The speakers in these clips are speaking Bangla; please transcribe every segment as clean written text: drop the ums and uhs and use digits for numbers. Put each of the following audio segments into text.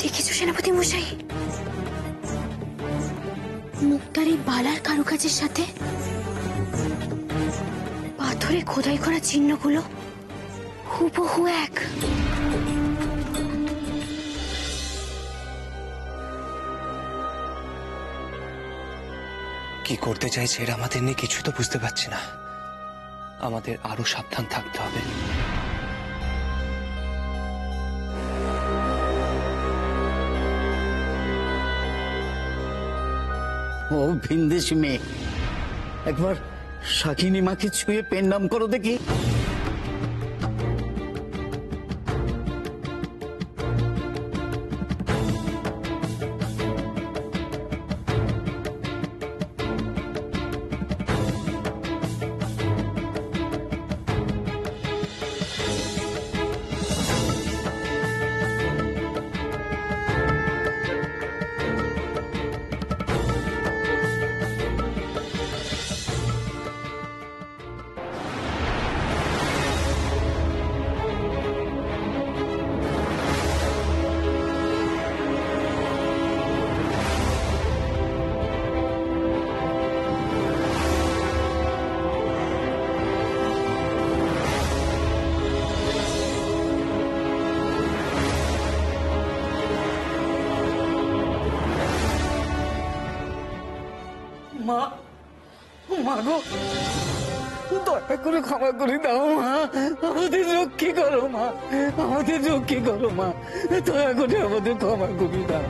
দেখেছো সেনাপতি মশাই, মুক্তার এই বালার কারুকাজের সাথে পাথরে খোদাই করা চিহ্নগুলো হুবহু এক। কি করতে চাইছে এরা আমাদের নিয়ে কিছু তো বুঝতে পারছি না। আমাদের আরো সাবধান থাকতে হবে। ও ভিনদেশি মেয়ে, একবার শাকিনী মাকে ছুঁয়ে পেন নাম করো দেখি। মা, মা গো, দয়া করে ক্ষমা করে দাও মা, আমাদের রক্ষী করো মা, আমাদের রক্ষী করো মা, দয়া করে আমাদের ক্ষমা করে দাও।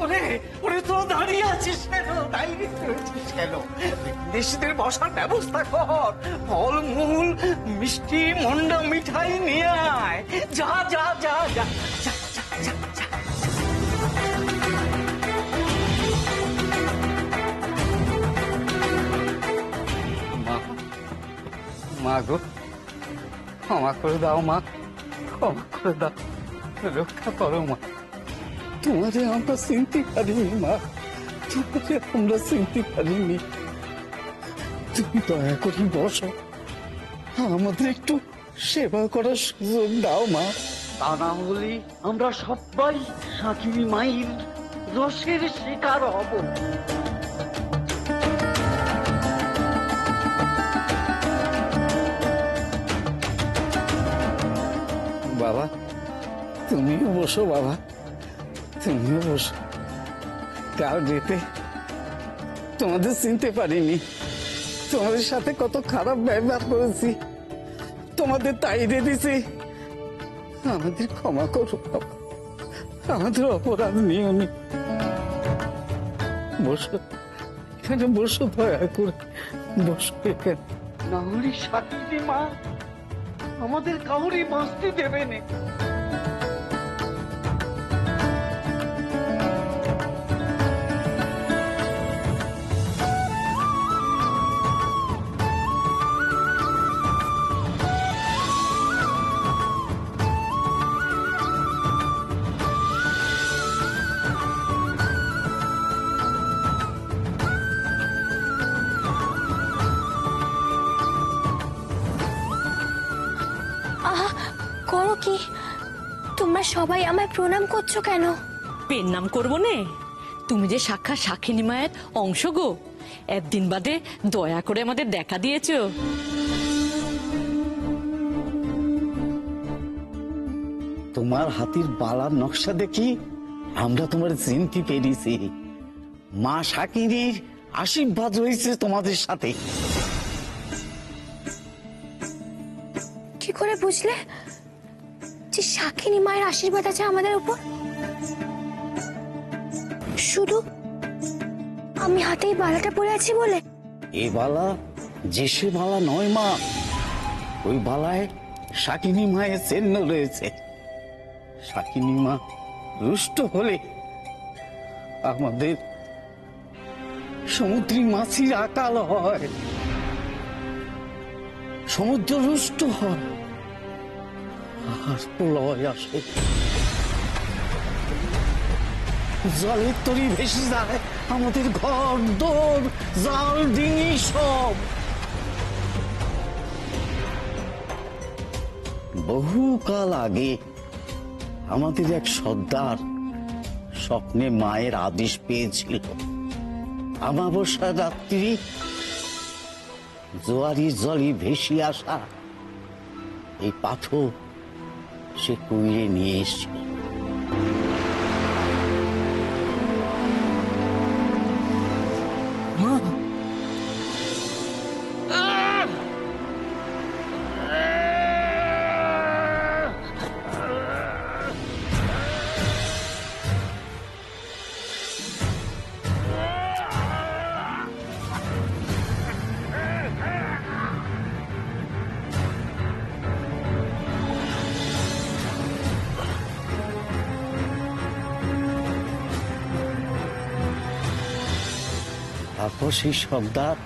ওরে ওরে, তো দাঁড়িয়ে আছিস কেন? দাঁড়িয়ে রয়েছিস কেন? দেশিদের বসার ব্যবস্থা কর, ফলমূল মিষ্টি মন্ডা মিঠাই নিয়ে আয়। যা যা যা যা যা যা যা। মা গো, ক্ষমা করে দাও মা, ক্ষমা করে দাও, রক্ষা করো মা। তোমাদের আমরা চিনতে পারিনি মা, তোমাদের আমরা চিনতে পারিনি। তুমি দয়া করে বসো, আমাদের একটু সেবা করার সুযোগ দাও মা। তা না হলে আমরা সবাই শাকিনী মায়ের রোষের শিকার হব। বাবা, তুমিও বসো বাবা, তুমিও বসো। কাল যেতে তোমাদের চিনতে পারিনি, তোমাদের সাথে কত খারাপ ব্যবহার করেছি, তোমাদের তাইরে দিছি, আমাদের ক্ষমা করো বাবা, আমাদের অপরাধ নিও নি। বসো এখানে, বসো দয়া করে, বসো এখানে। না হলে শাকিনী মা আমাদের কাউরি বাঁচতে দেবে না। করো কি? তোমরা সবাই আমায় প্রণাম করছো কেন? পেন নাম করবো নে, তুমি যে সাক্ষাৎ শাকিনী মায়ের অংশ গো, একদিন বাদে দয়া করে আমাদের দেখা দিয়েছো। তোমার হাতির বালার নকশা দেখি আমরা তোমার চিনতে পেরেছি। মা শাকিনীর আশীর্বাদ রয়েছে তোমাদের সাথে। কি করে বুঝলে যে শাকিনী মায়ের আশীর্বাদ আছে আমাদের উপর? শুধু আমি হাতেই বালাটা পরে আছি বলে? এই বালা যে সে বালা নয় মা, ওই বালায় শাকিনী মায়ের চিহ্ন রয়েছে। শাকিনী মা রুষ্ট হলে আমাদের সমুদ্রী মাছির আকাল হয়, সমুদ্র রুষ্ট হয়, আর প্রলয় আসে, জলের তরি ভেসে যায় আমাদের ঘর দোর জাল ডিঙি সব। বহুকাল আগে আমাদের এক সর্দার স্বপ্নে মায়ের আদেশ পেয়েছিল অমাবস্যা রাত্রি জোয়ারি জলে ভেসে আসা এই পাথর সে কুইরে নিয়ে এসেছিল। তারপর সেই সর্দার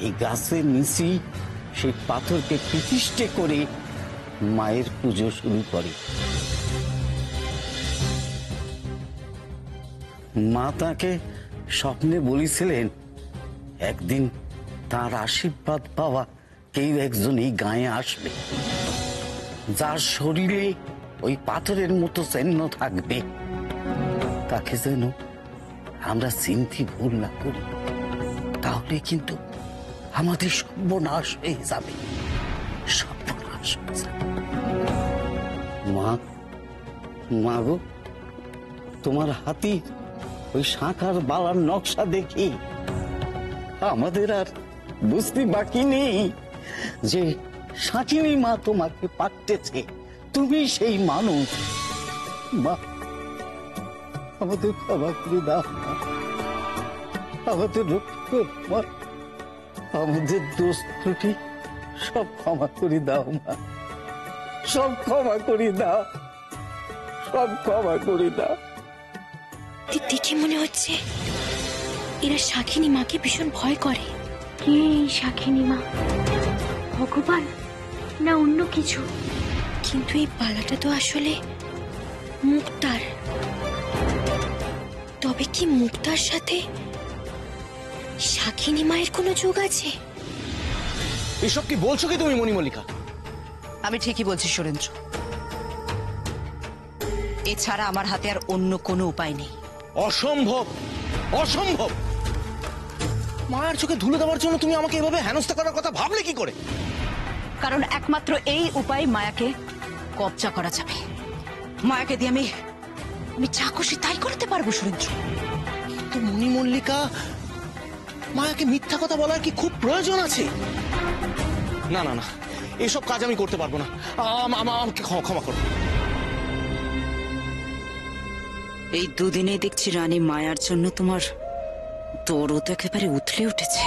এই গাছের নিচে সেই পাথরকে প্রতিষ্ঠে করে মায়ের পুজো শুরু করে। মা তাকে স্বপ্নে বলেছিলেন একদিন তার আশীর্বাদ পাওয়া কেউ একজন এই গায়ে আসবে, যার শরীরে ওই পাথরের মতো চিহ্ন থাকবে, তাকে যেন আমরা চিনতে ভুল না করি, তাহলে কিন্তু আমাদের সর্বনাশ হয়ে যাবে, সর্বনাশ হয়ে যাবে। মা গো, তোমার হাতি ওই শাঁখার বালার নকশা দেখি আমাদের আর বুঝতে বাকি নেই যে শাকিনী মা তোমাকে পাঠিয়েছে, তুমি সেই মানুষ। মা, আমাদের ক্ষমা করে দাও, আমাদের রক্ষা করো মা, আমাদের দোষ ত্রুটি সব ক্ষমা করে দাও মা, সব ক্ষমা করে দাও, সব ক্ষমা করে দাও। দেখে মনে হচ্ছে এরা শাকিনী মাকে ভীষণ ভয় করে। কে এই শাকিনী মা? ভগবান না অন্য কিছু? কিন্তু এই পালাটা তো আসলে মুক্তার। তবে কি মুক্তার সাথে শাকিনী মায়ের কোনো যোগ আছে? এসব কি বলছো কি তুমি মণিমল্লিকা? আমি ঠিকই বলছি সুরেন্দ্র, এছাড়া আমার হাতে আর অন্য কোনো উপায় নেই। অসম্ভব, অসম্ভব! মায়ের চোখে ধুলো দেওয়ার জন্য তুমি আমাকে এভাবে হেনস্থা করার কথা ভাবলে কি করে? কারণ একমাত্র এই উপায় মায়াকে কবজা করা যাবে। মায়াকে দিয়ে আমি যা খুশি তাই করতে পারবো সুরেন্দ্র। তো মণিমল্লিকা, মায়াকে মিথ্যা কথা বলার কি খুব প্রয়োজন আছে? না না না, এসব কাজ আমি করতে পারবো না, আমাকে ক্ষমা করো। এই দুদিনে দেখছি রানী মায়ার জন্য তোমার দরদ একেবারে উথলে উঠেছে।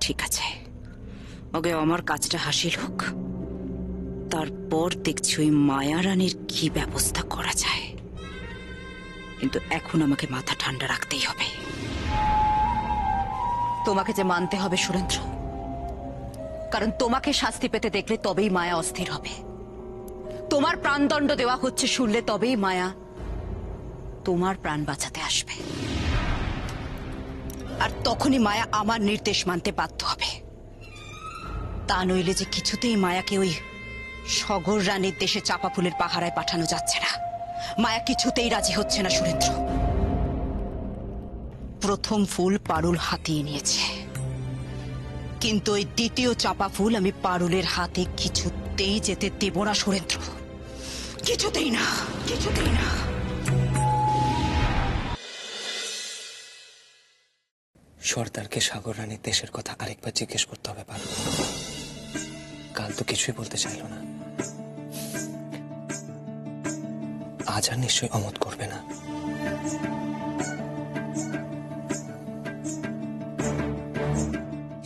ঠিক আছে, আগে আমার কাজটা হাসিল হোক, তারপর দেখছি ওই মায়া রানীর কি ব্যবস্থা করা যায়। কিন্তু এখন আমাকে মাথা ঠান্ডা রাখতেই হবে। তোমাকে যে মানতে হবে সুরেন্দ্র, কারণ তোমাকে শাস্তি পেতে দেখলে তবেই মায়া অস্থির হবে। তোমার প্রাণদণ্ড দেওয়া হচ্ছে শুনলে তবেই মায়া তোমার প্রাণ বাঁচাতে আসবে, আর তখনই মায়া আমার নির্দেশ মানতে বাধ্য হবে। তা নইলে যে কিছুতেই মায়াকে ওই সগর রানীর দেশে চাপা ফুলের পাহারায় পাঠানো যাচ্ছে না। মায়া কিছুতেই রাজি হচ্ছে না সুরেন্দ্র। প্রথম ফুল পারুল হাতিয়ে নিয়েছে, কিন্তু ওই দ্বিতীয় চাপা ফুল আমি পারুলের হাতে কিছুতেই যেতে দেব না সুরেন্দ্র, কিছুতেই না, কিছুতেই না। সর্দারকে সাগর রানীর দেশের কথা আরেকবার জিজ্ঞেস করতে হবে। পারো, কাল তো কিছুই বলতে চাইল না, আজ আর নিশ্চয়ই অমত করবে না।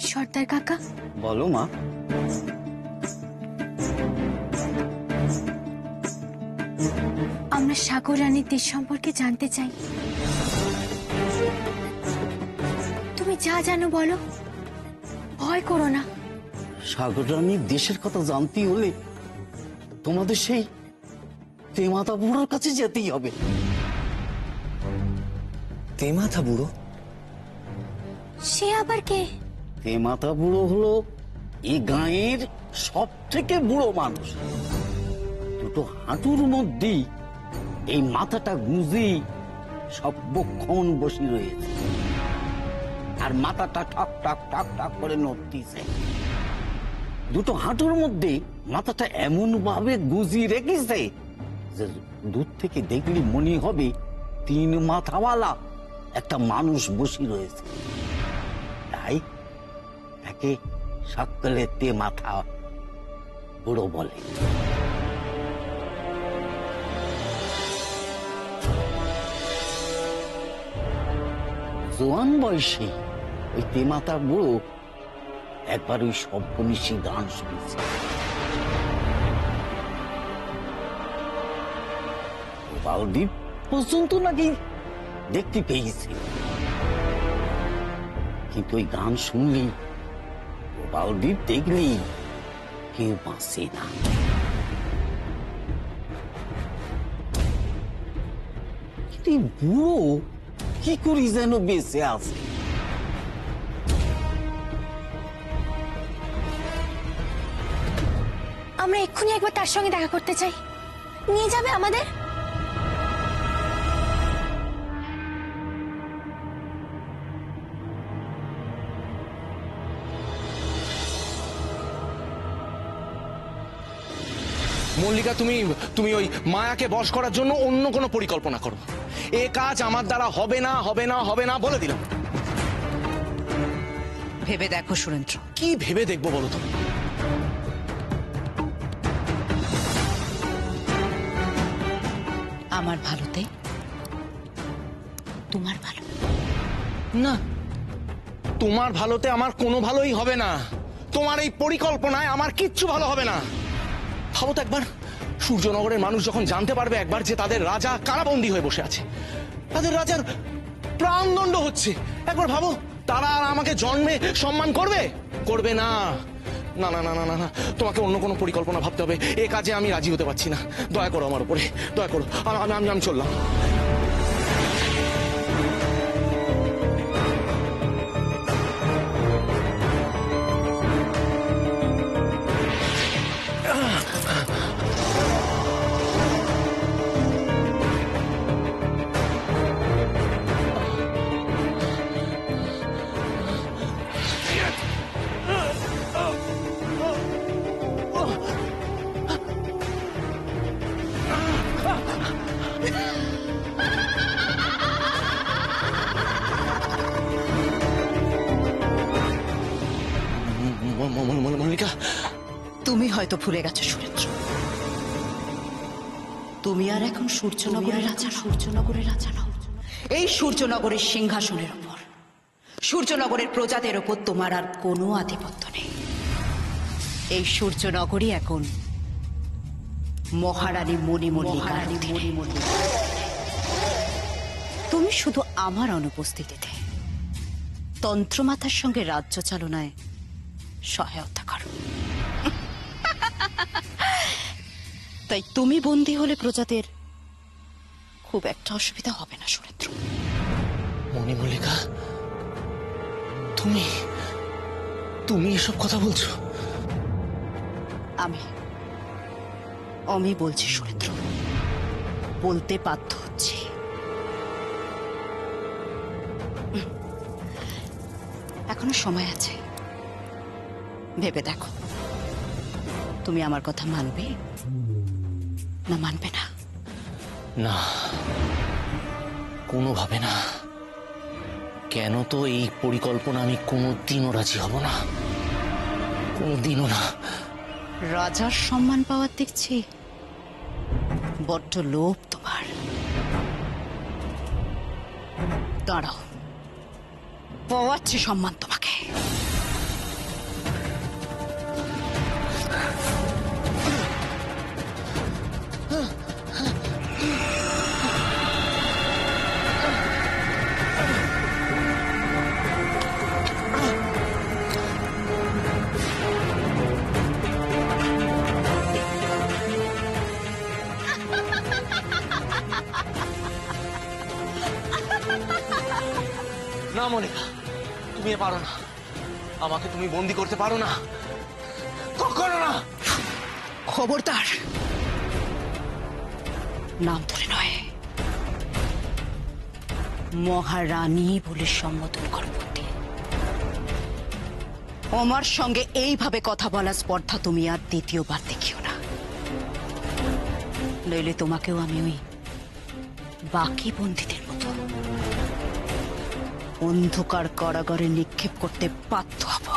সর্দার কাকা, বলো মা। আমরা সাগর রানীর দেশ সম্পর্কে জানতে চাই। তুমি যা জানো বলো, ভয় করো না। সাগর রানীর দেশের কথা জানতে হলে তোমাদের সেই তেমাতা বুড়োর কাছে যেতেই হবে। তেমাথা বুড়ো? সে আবার কে? তেমাতা বুড়ো হলো এই গাঁয়ের সব থেকে বুড়ো মানুষ। দুটো হাঁটুর মধ্যেই এই মাথাটা গুঁজি সর্বক্ষণ বসে রয়েছে, আর মাথাটা ঠক ঠক ঠক ঠক করে নড়তিছে। দুটো হাঁটুর মধ্যে মাথাটা এমন ভাবে গুঁজি রেখেছে যে দূর থেকে দেখলে মনে হবে 3 মাথাওয়ালা একটা মানুষ বসে রয়েছে। তাই তাকে সকলে তে মাথা বুড়ো বলে। জোয়ান বয়সে ওই তেমাতা বুড়ো একবার ওই সপ্তনিশী গান শুনেছে। গোপালদ্বীপ পর্যন্ত নাকি দেখতে পেয়েছে, কিন্তু ওই গান শুনলেই গোপালদ্বীপ দেখলেই কেউ বাঁচে না। কিন্তু এই বুড়ো কি করি যেন বেঁচে আছে। আমরা এক্ষুনি একবার তার সঙ্গে দেখা করতে চাই, নিয়ে যাবে আমাদের? মল্লিকা, তুমি তুমি ওই মায়াকে বশ করার জন্য অন্য কোনো পরিকল্পনা করো। এ কাজ আমার দ্বারা হবে না, হবে না, হবে না বলে দিলাম। ভেবে দেখো সুরেন্দ্র। কি ভেবে দেখবো বলো তো? আমার ভালোতে তোমার ভালো না, তোমার ভালোতে আমার কোনো ভালোই হবে না। তোমার এই পরিকল্পনায় আমার কিচ্ছু ভালো হবে না। ভাবো তো একবার, সূর্যনগরের মানুষ যখন জানতে পারবে একবার যে তাদের রাজা কারাবন্দী হয়ে বসে আছে, তাদের রাজার প্রাণদণ্ড হচ্ছে, একবার ভাবো তারা আর আমাকে জন্মে সম্মান করবে? করবে না। না না না না না না, তোমাকে অন্য কোনো পরিকল্পনা ভাবতে হবে। এ কাজে আমি রাজি হতে পারছি না। দয়া করো আমার উপরে, দয়া করো। আমি চললাম। মল্লিকা, তুমি হয়তো ভুলে গেছো সুরেন্দ্র, তুমি আর এখন সূর্যনগরের রাজা। সূর্যনগরের রাজা নও। এই সূর্যনগরের সিংহাসনের ওপর, সূর্যনগরের প্রজাদের ওপর তোমার আর কোনো আধিপত্য নেই। এই সূর্যনগরই এখন মহারানী মণিমল্লিকা। তুমি শুধু আমার অনুপস্থিতিতে তন্ত্রমাতার সঙ্গে রাজ্য চালনায় সহায়তা করো। তাই তুমি বন্দী হলে প্রজাদের খুব একটা অসুবিধা হবে না সুরেন্দ্র। মণিমল্লিকা, তুমি তুমি এসব কথা বলছো? আমি বলছি সুরেন্দ্র, বলতে বাধ্য হচ্ছি। এখনো সময় আছে, ভেবে দেখো তুমি আমার কথা মানবে না মানবে না। না, কোনোভাবে না। কেন তো এই পরিকল্পনা আমি কোনোদিনও রাজি হব না, কোনোদিনও না। রাজার সম্মান পাওয়ার দেখছি বড্ড লোভ তোমার। দাঁড়াও, পাওয়াচ্ছি সম্মান তোমাকে। না মনিকা, তুমি এ পারো না। আমাকে তুমি বন্দি করতে পারো না, কখনো না। খবরদার, নাম ধরে নয়, মহারানী বলে সম্বোধন করব। আমার সঙ্গে এইভাবে কথা বলার স্পর্ধা তুমি আর দ্বিতীয়বার দেখিও না, নইলে তোমাকেও আমি ওই বাকি বন্দীদের মতো অন্ধকার কারাগারে নিক্ষেপ করতে বাধ্য হব।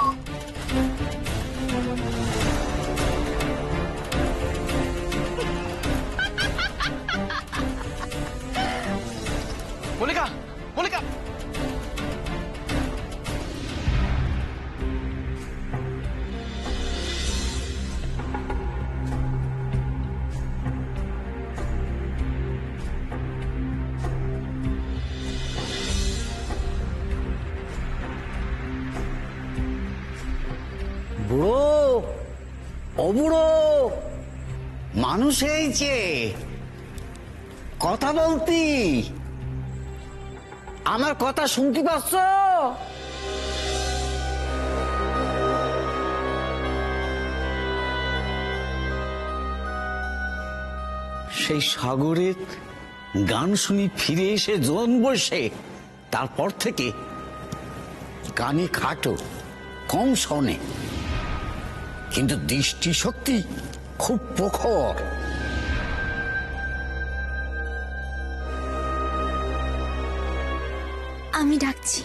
মল্লিকা, মল্লিকা, বুড়ো, ও বুড়ো, মানুষ হয়েছে, কথা বলতি, আমার কথা শুনতে পাচ্ছ? সেই সাগরের গান শুনি ফিরে এসে জন বসে, তারপর থেকে কানে খাটো, কম শোনে, কিন্তু দৃষ্টিশক্তি খুব প্রখর। আমি ডাকছি।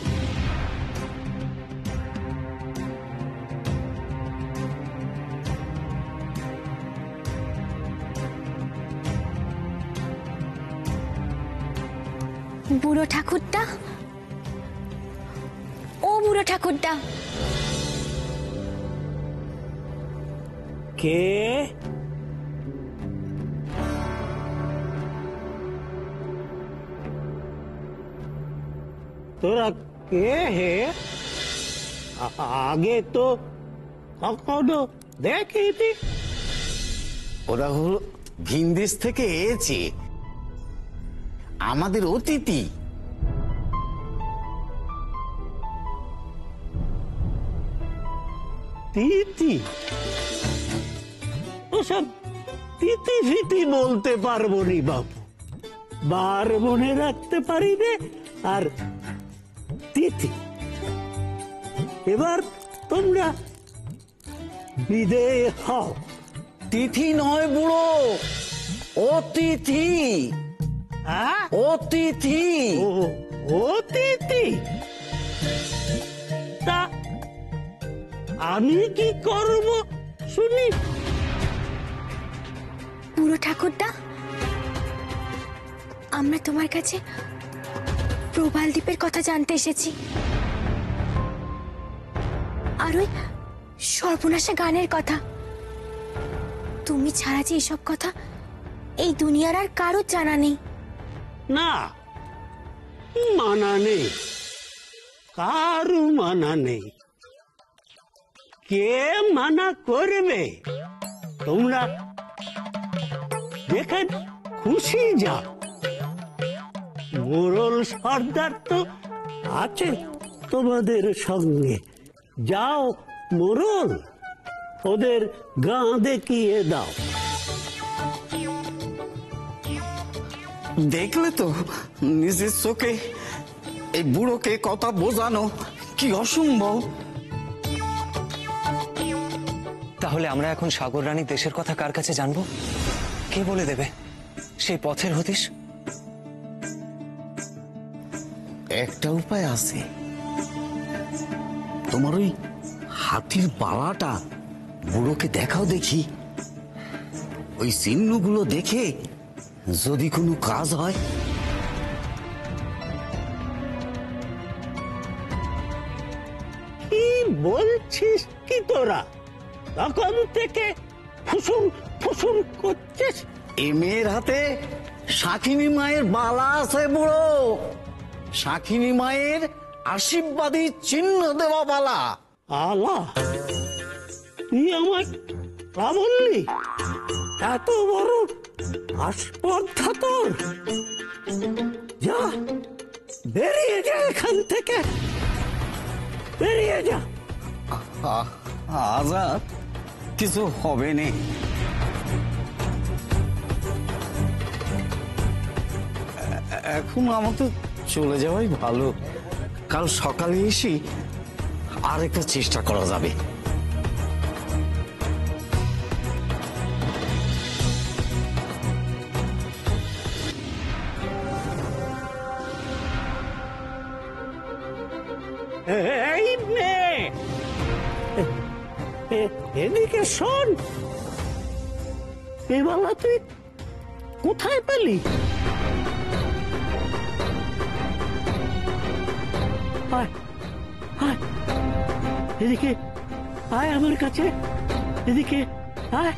বুড়ো ঠাকুরদা, ও বুড়ো ঠাকুরদা। কে? তোরা কে হে? আগে তো কখনো দেখিনি। ওরা হলো ভিনদেশ থেকে এসেছে, আমাদের অতিথি। তিথি? ওসব তিথি ফিতি বলতে পারবো নি বাবু, বার মনে রাখতে পারি রে। আর তিথি, এবার তোমরা বিদেয় হও। তিথি নয় বুড়ো, অতিথি। হ্যাঁ? অতিথি। ও অতিথি? তা আমি কি করব শুনি? বুড়ো ঠাকুরদা, আমরা তোমার কাছে প্রবাল দ্বীপের কথা জানতে এসেছি, আর ওই সর্বনাশা গানের কথা। তুমি ছাড়া যে এসব কথা এই দুনিয়ার আর কারোর জানা নেই। না, মানা নেই, কারু মানা নেই। কে মানা করবে? তোমরা দেখে খুশি যাও। মোরল সর্দার তো আছে তোমাদের সঙ্গে। যাও মোরল, ওদের গাঁ দেখিয়ে দাও। দেখলে তো নিজের চোখে এই বুড়োকে কথা বোঝানো কি অসম্ভব। তাহলে আমরা এখন সাগর রানী দেশের কথা কার কাছে জানবো? কে বলে দেবে সেই পথের হদিশ? একটা উপায় আছে, তোমার ওই হাতির পালাটা বুড়োকে দেখাও দেখি। ওই চিহ্নগুলো দেখে যদি কোনো কাজ হয়। কি বলছিস কি তোরা? তখন থেকে ফুসুন ফুসুন করছিস। এ মেয়ের হাতে শাকিনী মায়ের বালা আছে বুড়ো, শাকিনী মায়ের আশীর্বাদী চিহ্ন দেওয়া বালা। আলা, তুই আমায় তা বললি? এত বড় আস্পর্ধা তোর? যা, বেরিয়ে যা এখান থেকে, বেরিয়ে যা। আজাদ, কিছু হবে না। এখন আমাদের চলে যাওয়াই ভালো। কাল সকালে এসে আরেকটা চেষ্টা করা যাবে। এই মেয়ে, এদিকে শোন। এই বালা তুই কোথায় পেলি? আয় আয়, এদিকে আয় আমার কাছে, এদিকে আয়।